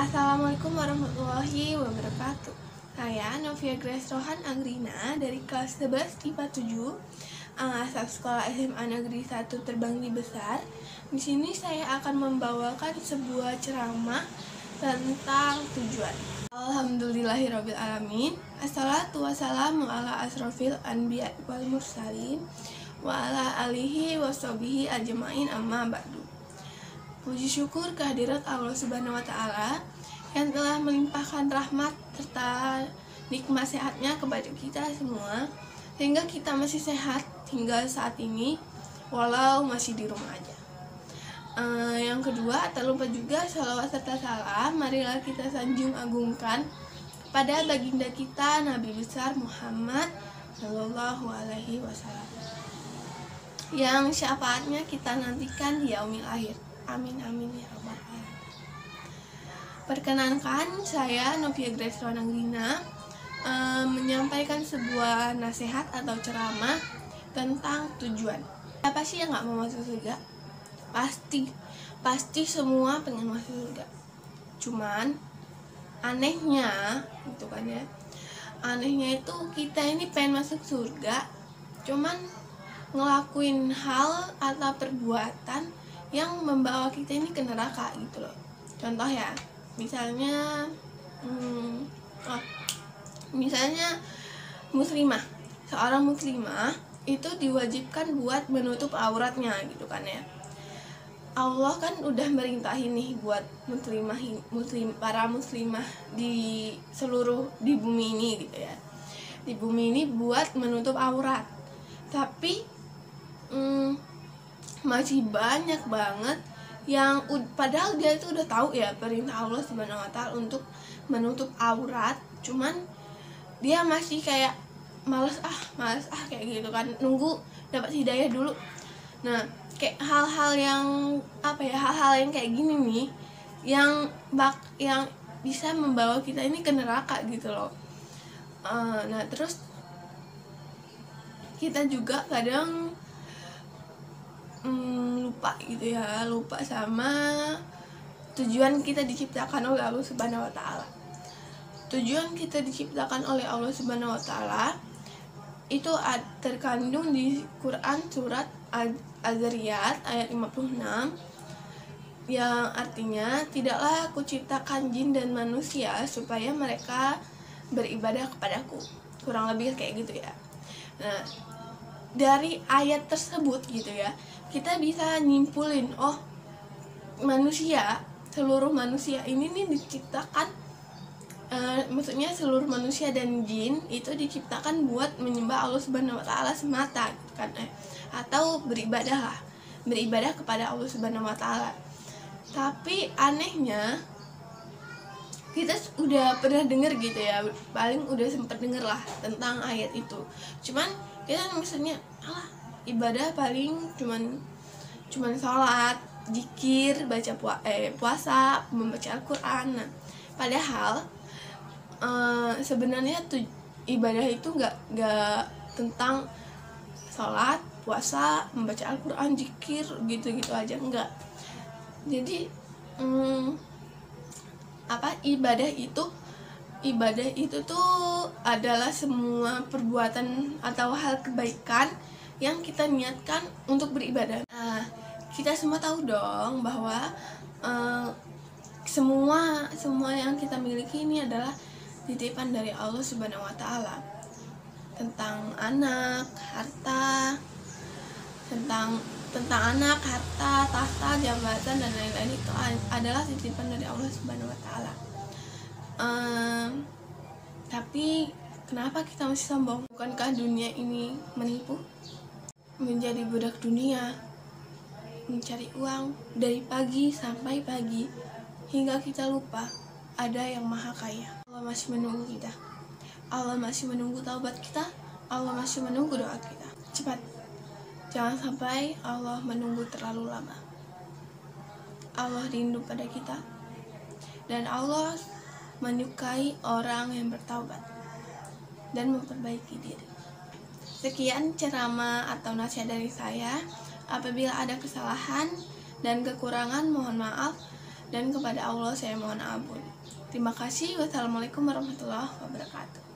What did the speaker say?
Assalamualaikum warahmatullahi wabarakatuh. Saya Novia Grace Rohan Angrina dari kelas 11 IPA 7, asal sekolah SMA Negeri 1 Terbanggi Besar. Di sini saya akan membawakan sebuah ceramah tentang tujuan. Alhamdulillahirabbil alamin. Assalatu wassalamu ala asrofil anbiya wal mursalin wa ala alihi washabihi ajmain amma ba'du. Puji syukur kehadirat Allah Subhanahu wa taala yang telah melimpahkan rahmat serta nikmat sehatnya kepada kita semua sehingga kita masih sehat hingga saat ini walau masih di rumah aja. Yang kedua, tak lupa juga sholawat serta salam marilah kita sanjung agungkan pada baginda kita Nabi besar Muhammad Shallallahu Alaihi Wasallam yang syafaatnya kita nantikan di yaumil akhir. Amin amin ya rabbal alamin. Perkenankan, saya Novia Grace Rohan Angrina menyampaikan sebuah nasihat atau ceramah tentang tujuan. Siapa sih yang nggak mau masuk surga? Pasti semua pengen masuk surga. Cuman anehnya gitu kan ya. Anehnya itu kita ini pengen masuk surga, cuman ngelakuin hal atau perbuatan yang membawa kita ini ke neraka gitu loh. Contoh ya, misalnya muslimah, seorang muslimah itu diwajibkan buat menutup auratnya gitu kan ya. Allah kan udah merintahin nih buat para muslimah di bumi ini gitu ya, di bumi ini buat menutup aurat. Tapi masih banyak banget yang padahal dia itu udah tahu ya perintah Allah Subhanahu wa taala untuk menutup aurat, cuman dia masih kayak malas kayak gitu kan, nunggu dapat hidayah dulu. Nah, kayak hal-hal yang kayak gini nih yang bisa membawa kita ini ke neraka gitu loh. Nah, terus kita juga kadang lupa sama tujuan kita diciptakan oleh Allah Subhanahu wa taala. Tujuan kita diciptakan oleh Allah Subhanahu wa taala itu terkandung di Quran surat Az-Zariyat ayat 56 yang artinya, tidaklah aku ciptakan jin dan manusia supaya mereka beribadah kepadaku. Kurang lebih kayak gitu ya. Nah, dari ayat tersebut gitu ya, kita bisa nyimpulin, oh seluruh manusia ini nih diciptakan, maksudnya seluruh manusia dan jin itu diciptakan buat menyembah Allah Subhanahu wa taala semata gitu kan, atau beribadah kepada Allah Subhanahu wa taala. Tapi anehnya kita udah pernah dengar gitu ya, paling udah sempet denger lah tentang ayat itu. Cuman kita misalnya ibadah paling cuman sholat, zikir, baca puasa, membaca Al-Quran. Nah, padahal sebenarnya ibadah itu nggak tentang sholat, puasa, membaca Al-Quran, zikir gitu aja, enggak. Jadi ibadah itu tuh adalah semua perbuatan atau hal kebaikan yang kita niatkan untuk beribadah. Nah, kita semua tahu dong bahwa semua yang kita miliki ini adalah titipan dari Allah Subhanahu wa taala. Tentang anak, harta, tahta, jabatan dan lain-lain itu adalah titipan dari Allah Subhanahu wa taala. Tapi kenapa kita masih sombong? Bukankah dunia ini menipu? Menjadi budak dunia, mencari uang dari pagi sampai pagi hingga kita lupa ada yang maha kaya. Allah masih menunggu kita. Allah masih menunggu taubat kita. Allah masih menunggu doa kita. Cepat, jangan sampai Allah menunggu terlalu lama. Allah rindu pada kita, dan Allah menyukai orang yang bertaubat dan memperbaiki diri. Sekian ceramah atau nasihat dari saya. Apabila ada kesalahan dan kekurangan, mohon maaf. dan kepada Allah saya mohon ampun. Terima kasih. Wassalamualaikum warahmatullahi wabarakatuh.